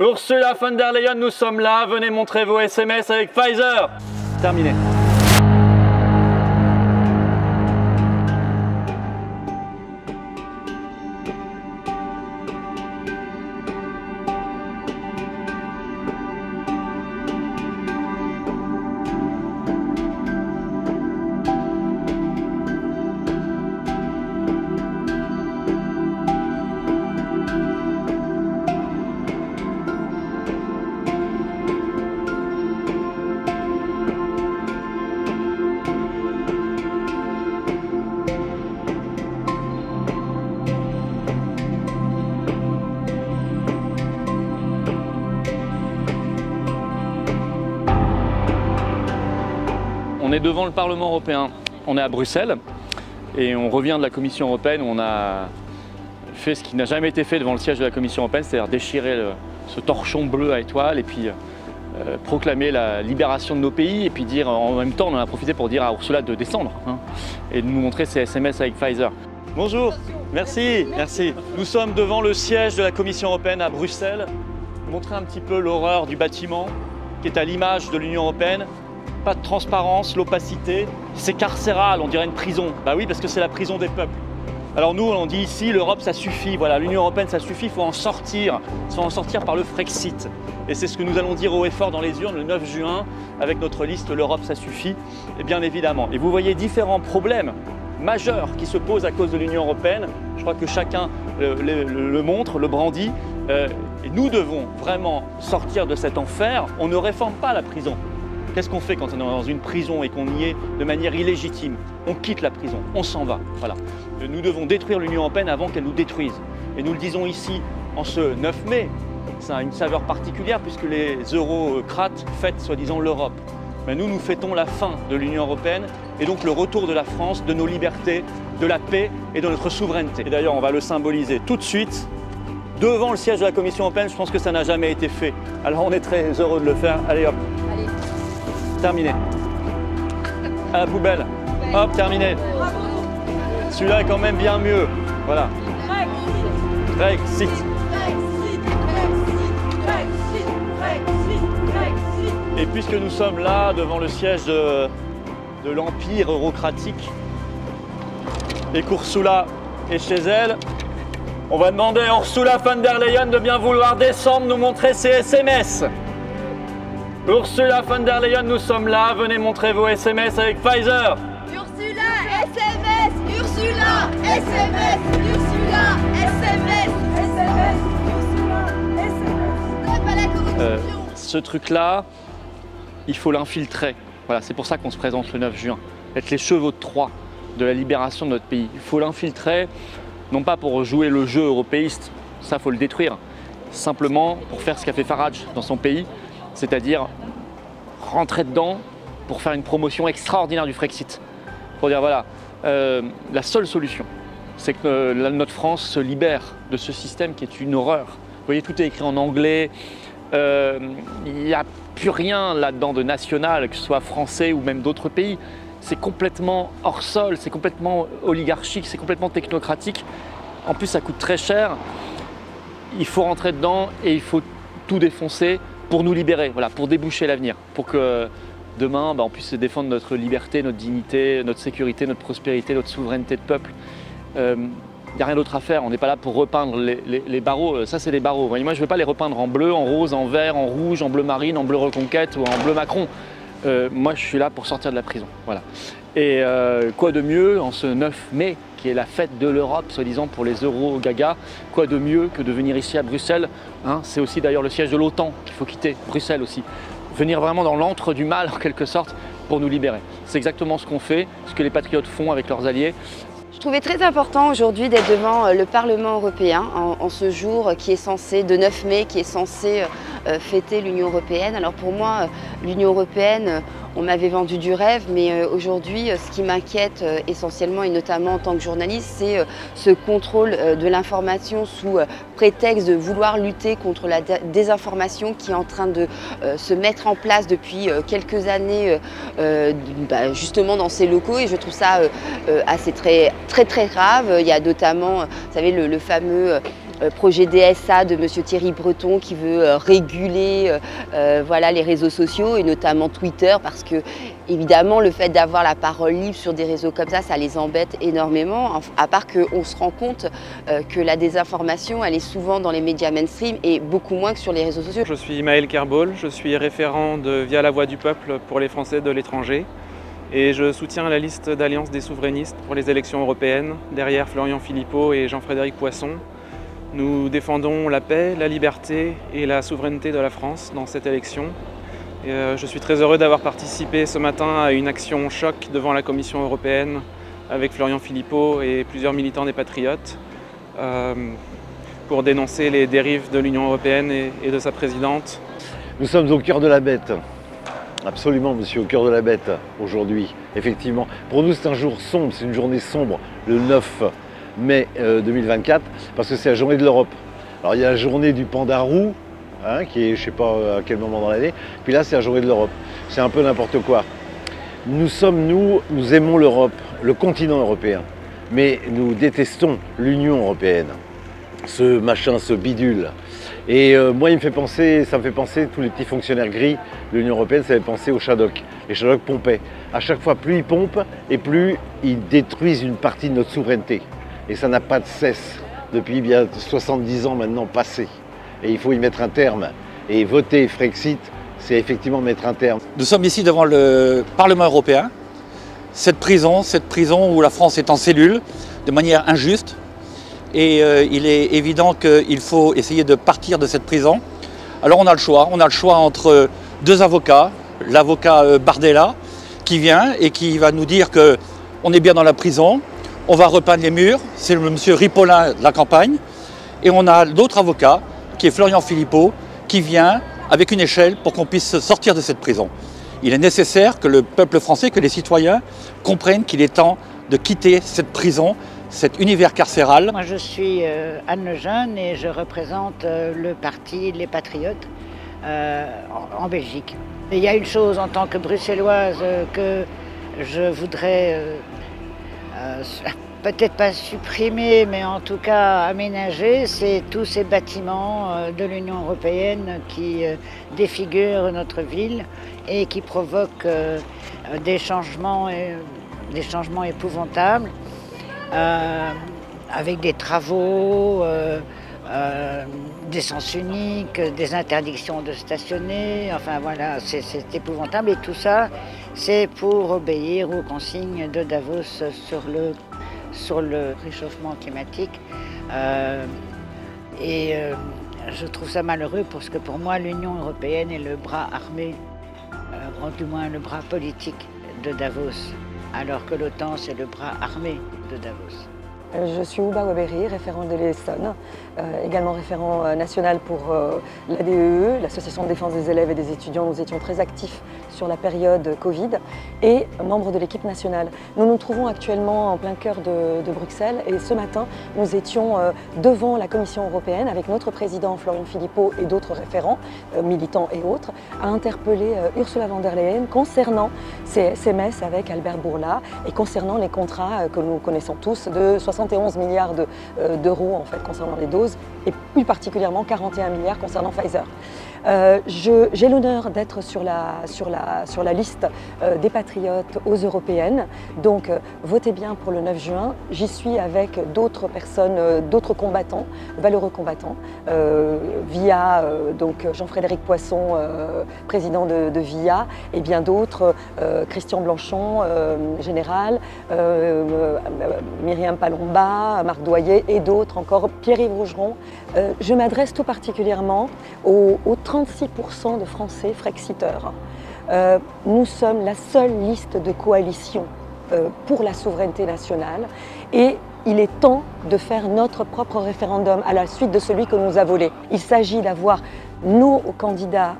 Ursula von der Leyen, nous sommes là, venez montrer vos SMS avec Pfizer. Terminé. On est devant le Parlement européen, on est à Bruxelles et on revient de la Commission européenne où on a fait ce qui n'a jamais été fait devant le siège de la Commission européenne, c'est-à-dire déchirer ce torchon bleu à étoiles et puis proclamer la libération de nos pays et puis dire en même temps on en a profité pour dire à Ursula de descendre et de nous montrer ses SMS avec Pfizer. Bonjour, merci. Nous sommes devant le siège de la Commission européenne à Bruxelles, montrer un petit peu l'horreur du bâtiment qui est à l'image de l'Union européenne. Pas de transparence, l'opacité, c'est carcéral, on dirait une prison. Bah oui, parce que c'est la prison des peuples. Alors nous, on dit ici, l'Europe, ça suffit. Voilà, l'Union européenne, ça suffit, il faut en sortir. Il faut en sortir par le Frexit. Et c'est ce que nous allons dire haut et fort dans les urnes le 9 juin, avec notre liste « L'Europe, ça suffit ». Et bien évidemment. Et vous voyez différents problèmes majeurs qui se posent à cause de l'Union européenne. Je crois que chacun le montre, le brandit. Et nous devons vraiment sortir de cet enfer. On ne réforme pas la prison. Qu'est-ce qu'on fait quand on est dans une prison et qu'on y est de manière illégitime? On quitte la prison, on s'en va. Voilà. Nous devons détruire l'Union européenne avant qu'elle nous détruise. Et nous le disons ici en ce 9 mai. Ça a une saveur particulière puisque les eurocrates fêtent soi-disant l'Europe. Mais nous fêtons la fin de l'Union européenne et donc le retour de la France, de nos libertés, de la paix et de notre souveraineté. Et d'ailleurs, on va le symboliser tout de suite devant le siège de la Commission européenne. Je pense que ça n'a jamais été fait. Alors on est très heureux de le faire. Allez hop. Terminé. À la poubelle. Hop, terminé. Celui-là est quand même bien mieux. Voilà. Brexit. Et puisque nous sommes là, devant le siège de l'empire eurocratique, et qu'Ursula est chez elle, on va demander à Ursula von der Leyen de bien vouloir descendre, nous montrer ses SMS. Ursula von der Leyen, nous sommes là, venez montrer vos SMS avec Pfizer. Ursula, SMS, Ursula, SMS, Ursula, SMS, SMS, Ursula, SMS. Stop à la corruption. Ce truc-là, il faut l'infiltrer. Voilà, c'est pour ça qu'on se présente le 9 juin. Être les chevaux de Troie de la libération de notre pays. Il faut l'infiltrer, non pas pour jouer le jeu européiste, ça faut le détruire, simplement pour faire ce qu'a fait Farage dans son pays, c'est-à-dire rentrer dedans pour faire une promotion extraordinaire du Frexit. Pour dire voilà, la seule solution, c'est que notre France se libère de ce système qui est une horreur. Vous voyez, tout est écrit en anglais, il n'y a plus rien là-dedans de national, que ce soit français ou même d'autres pays. C'est complètement hors sol, c'est complètement oligarchique, c'est complètement technocratique. En plus, ça coûte très cher. Il faut rentrer dedans et il faut tout défoncer pour nous libérer, voilà, pour déboucher l'avenir, pour que demain, on puisse défendre notre liberté, notre dignité, notre sécurité, notre prospérité, notre souveraineté de peuple. Il n'y a rien d'autre à faire, on n'est pas là pour repeindre les barreaux, ça c'est les barreaux. Moi je ne vais pas les repeindre en bleu, en rose, en vert, en rouge, en bleu marine, en bleu reconquête ou en bleu Macron. Moi je suis là pour sortir de la prison, voilà. Et quoi de mieux en ce 9 mai, qui est la fête de l'Europe, soi-disant pour les euro-gaga, quoi de mieux que de venir ici à Bruxelles, hein, c'est aussi d'ailleurs le siège de l'OTAN qu'il faut quitter, Bruxelles aussi. Venir vraiment dans l'antre du mal en quelque sorte pour nous libérer. C'est exactement ce qu'on fait, ce que les patriotes font avec leurs alliés. Je trouvais très important aujourd'hui d'être devant le Parlement européen en ce jour qui est censé, de 9 mai, qui est censé fêter l'Union européenne. Alors pour moi, l'Union européenne, on m'avait vendu du rêve, mais aujourd'hui, ce qui m'inquiète essentiellement, et notamment en tant que journaliste, c'est ce contrôle de l'information sous prétexte de vouloir lutter contre la désinformation qui est en train de se mettre en place depuis quelques années, justement dans ces locaux, et je trouve ça assez très grave. Il y a notamment, vous savez, le fameux projet DSA de M. Thierry Breton qui veut réguler voilà, les réseaux sociaux et notamment Twitter, parce que évidemment le fait d'avoir la parole libre sur des réseaux comme ça les embête énormément, à part qu'on se rend compte que la désinformation elle est souvent dans les médias mainstream et beaucoup moins que sur les réseaux sociaux. Je suis Maël Kerbol, je suis référent de Via la Voix du Peuple pour les Français de l'étranger et je soutiens la liste d'Alliance des souverainistes pour les élections européennes, derrière Florian Philippot et Jean-Frédéric Poisson. Nous défendons la paix, la liberté et la souveraineté de la France dans cette élection. Et je suis très heureux d'avoir participé ce matin à une action choc devant la Commission européenne avec Florian Philippot et plusieurs militants des Patriotes pour dénoncer les dérives de l'Union européenne et de sa présidente. Nous sommes au cœur de la bête. Absolument, monsieur, au cœur de la bête aujourd'hui, effectivement. Pour nous, c'est un jour sombre, c'est une journée sombre, le 9 mai 2024, parce que c'est la journée de l'Europe. Alors, il y a la journée du panda roux, hein, qui est, je ne sais pas à quel moment dans l'année, puis là, c'est la journée de l'Europe. C'est un peu n'importe quoi. Nous aimons l'Europe, le continent européen, mais nous détestons l'Union européenne, ce machin, ce bidule. Et moi, ça me fait penser, tous les petits fonctionnaires gris de l'Union européenne, ça me fait penser aux Shadocks. Les Shadocks pompaient. À chaque fois, plus ils pompent et plus ils détruisent une partie de notre souveraineté. Et ça n'a pas de cesse depuis bien 70 ans maintenant passés. Et il faut y mettre un terme. Et voter Frexit, c'est effectivement mettre un terme. Nous sommes ici devant le Parlement européen. Cette prison où la France est en cellule, de manière injuste. Et il est évident qu'il faut essayer de partir de cette prison. Alors on a le choix entre deux avocats, l'avocat Bardella qui vient et qui va nous dire qu'on est bien dans la prison, on va repeindre les murs, c'est le monsieur Ripollin de la campagne, et on a l'autre avocat qui est Florian Philippot qui vient avec une échelle pour qu'on puisse sortir de cette prison. Il est nécessaire que le peuple français, que les citoyens comprennent qu'il est temps de quitter cette prison, cet univers carcéral. Moi je suis Anne Lejeune et je représente le parti Les Patriotes en Belgique. Et il y a une chose en tant que bruxelloise que je voudrais peut-être pas supprimer, mais en tout cas aménager, c'est tous ces bâtiments de l'Union européenne qui défigurent notre ville et qui provoquent des changements épouvantables. Avec des travaux, des sens uniques, des interdictions de stationner, enfin voilà, c'est épouvantable. Et tout ça, c'est pour obéir aux consignes de Davos sur le réchauffement climatique. Je trouve ça malheureux parce que pour moi, l'Union européenne est le bras armé, du moins le bras politique de Davos, alors que l'OTAN, c'est le bras armé de Davos. Je suis Ouba Waberi, référente de l'Essonne, également référent national pour l'ADEE, l'Association de défense des élèves et des étudiants. Nous étions très actifs sur la période Covid et membre de l'équipe nationale. Nous nous trouvons actuellement en plein cœur de Bruxelles et ce matin, nous étions devant la Commission européenne avec notre président Florian Philippot et d'autres référents, militants et autres, à interpeller Ursula von der Leyen concernant ces SMS avec Albert Bourla et concernant les contrats que nous connaissons tous de 71 milliards d'euros en fait, concernant les doses et plus particulièrement 41 milliards concernant Pfizer. J'ai l'honneur d'être sur la liste des patriotes aux européennes, donc votez bien pour le 9 juin. J'y suis avec d'autres personnes, d'autres combattants, valeureux combattants, via donc Jean-Frédéric Poisson, président de VIA, et bien d'autres, Christian Blanchon, général, Myriam Palomba, Marc Doyer et d'autres encore, Pierre-Yves Rougeron. Je m'adresse tout particulièrement aux 36% de Français frexiteurs. Nous sommes la seule liste de coalition pour la souveraineté nationale et il est temps de faire notre propre référendum à la suite de celui que nous a volé. Il s'agit d'avoir nos candidats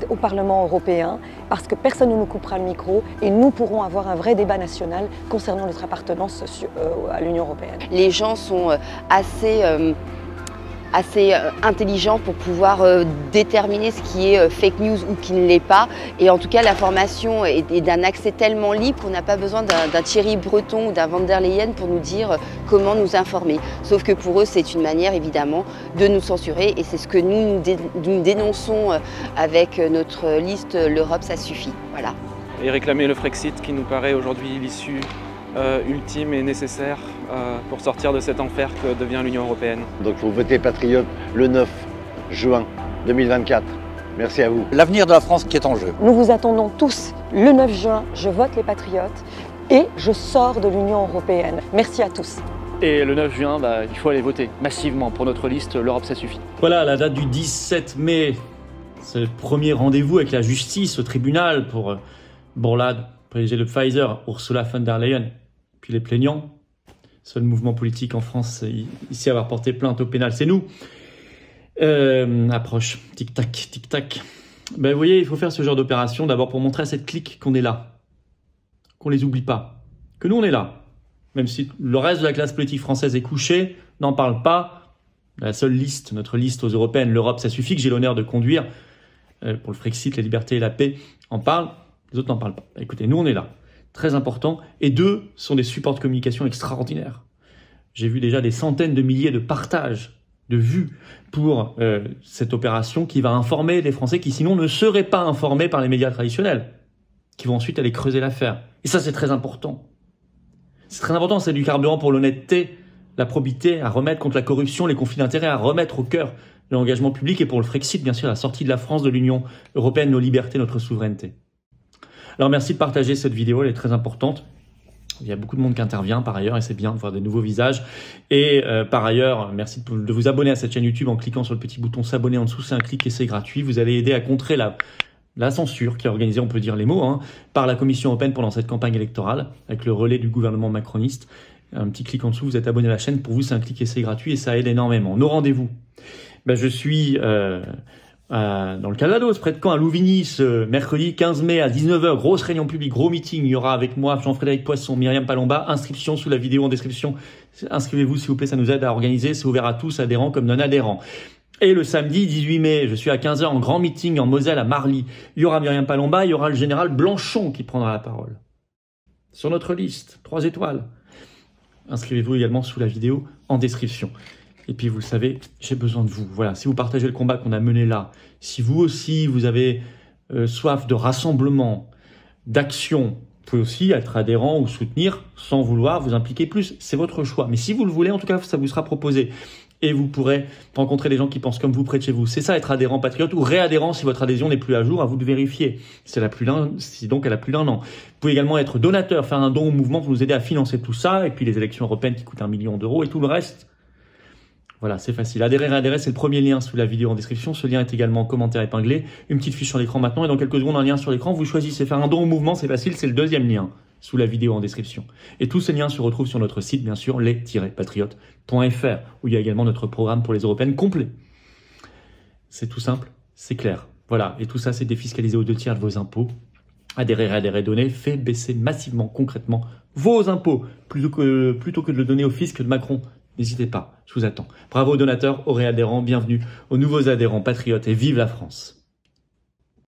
au Parlement européen parce que personne ne nous coupera le micro et nous pourrons avoir un vrai débat national concernant notre appartenance à l'Union européenne. Les gens sont assez assez intelligents pour pouvoir déterminer ce qui est fake news ou qui ne l'est pas. Et en tout cas, l'information est d'un accès tellement libre qu'on n'a pas besoin d'un Thierry Breton ou d'un Van der Leyen pour nous dire comment nous informer. Sauf que pour eux, c'est une manière évidemment de nous censurer et c'est ce que nous dénonçons avec notre liste L'Europe, ça suffit. Voilà. Et réclamer le Frexit qui nous paraît aujourd'hui l'issue ultime et nécessaire pour sortir de cet enfer que devient l'Union européenne. Donc il faut voter Patriote le 9 juin 2024. Merci à vous. L'avenir de la France qui est en jeu. Nous vous attendons tous le 9 juin, je vote les Patriotes et je sors de l'Union européenne. Merci à tous. Et le 9 juin, il faut aller voter massivement pour notre liste L'Europe, ça suffit. Voilà, la date du 17 mai, c'est le premier rendez-vous avec la justice au tribunal pour Bourlade, PDG de Pfizer, Ursula von der Leyen, puis les plaignants. Seul mouvement politique en France ici à avoir porté plainte au pénal, c'est nous. Approche, tic-tac, tic-tac. Vous voyez, il faut faire ce genre d'opération d'abord pour montrer à cette clique qu'on est là, qu'on les oublie pas, que nous on est là. Même si le reste de la classe politique française est couché, n'en parle pas. La seule liste, notre liste aux européennes, l'Europe, ça suffit, que j'ai l'honneur de conduire, pour le Frexit, la liberté et la paix, en parle, les autres n'en parlent pas. Écoutez, nous on est là, très important, et deux sont des supports de communication extraordinaires. J'ai vu déjà des centaines de milliers de partages, de vues pour cette opération qui va informer les Français qui sinon ne seraient pas informés par les médias traditionnels, qui vont ensuite aller creuser l'affaire. Et ça c'est très important. C'est très important, c'est du carburant pour l'honnêteté, la probité, à remettre contre la corruption, les conflits d'intérêts, à remettre au cœur de l'engagement public et pour le Frexit, bien sûr, la sortie de la France de l'Union européenne, nos libertés, notre souveraineté. Alors merci de partager cette vidéo, elle est très importante. Il y a beaucoup de monde qui intervient par ailleurs et c'est bien de voir des nouveaux visages. Et par ailleurs, merci de vous abonner à cette chaîne YouTube en cliquant sur le petit bouton s'abonner en dessous, c'est un clic et c'est gratuit. Vous allez aider à contrer la censure qui est organisée, on peut dire les mots, par la Commission européenne pendant cette campagne électorale, avec le relais du gouvernement macroniste. Un petit clic en dessous, vous êtes abonné à la chaîne. Pour vous, c'est un clic et c'est gratuit et ça aide énormément. Nos rendez-vous. Je suis dans le Calvados, près de Caen, à Louvigny, ce mercredi 15 mai à 19 h, grosse réunion publique, gros meeting. Il y aura avec moi Jean-Frédéric Poisson, Myriam Palomba. Inscription sous la vidéo en description. Inscrivez-vous s'il vous plaît, ça nous aide à organiser. C'est ouvert à tous, adhérents comme non-adhérents. Et le samedi 18 mai, je suis à 15 h en grand meeting en Moselle à Marly. Il y aura Myriam Palomba, il y aura le général Blanchon qui prendra la parole. Sur notre liste, 3 étoiles. Inscrivez-vous également sous la vidéo en description. Et puis vous le savez, j'ai besoin de vous. Voilà, si vous partagez le combat qu'on a mené là, si vous aussi vous avez soif de rassemblement, d'action, vous pouvez aussi être adhérent ou soutenir sans vouloir vous impliquer plus. C'est votre choix. Mais si vous le voulez, en tout cas, ça vous sera proposé. Et vous pourrez rencontrer des gens qui pensent comme vous près de chez vous. C'est ça, être adhérent patriote ou réadhérent si votre adhésion n'est plus à jour, à vous de vérifier. Si donc elle a plus d'un an. Vous pouvez également être donateur, faire un don au mouvement pour nous aider à financer tout ça. Et puis les élections européennes qui coûtent 1 million d'euros et tout le reste. Voilà, c'est facile. Adhérer, c'est le premier lien sous la vidéo en description. Ce lien est également en commentaire épinglé. Une petite fiche sur l'écran maintenant. Et dans quelques secondes, un lien sur l'écran. Vous choisissez faire un don au mouvement, c'est facile. C'est le deuxième lien sous la vidéo en description. Et tous ces liens se retrouvent sur notre site, bien sûr, les-patriotes.fr, où il y a également notre programme pour les européennes complet. C'est tout simple, c'est clair. Voilà, et tout ça, c'est défiscalisé aux 2/3 de vos impôts. Adhérer, donner, fait baisser massivement, concrètement, vos impôts, plutôt que de le donner au fisc de Macron. N'hésitez pas, je vous attends. Bravo aux donateurs, aux réadhérents, bienvenue aux nouveaux adhérents patriotes et vive la France.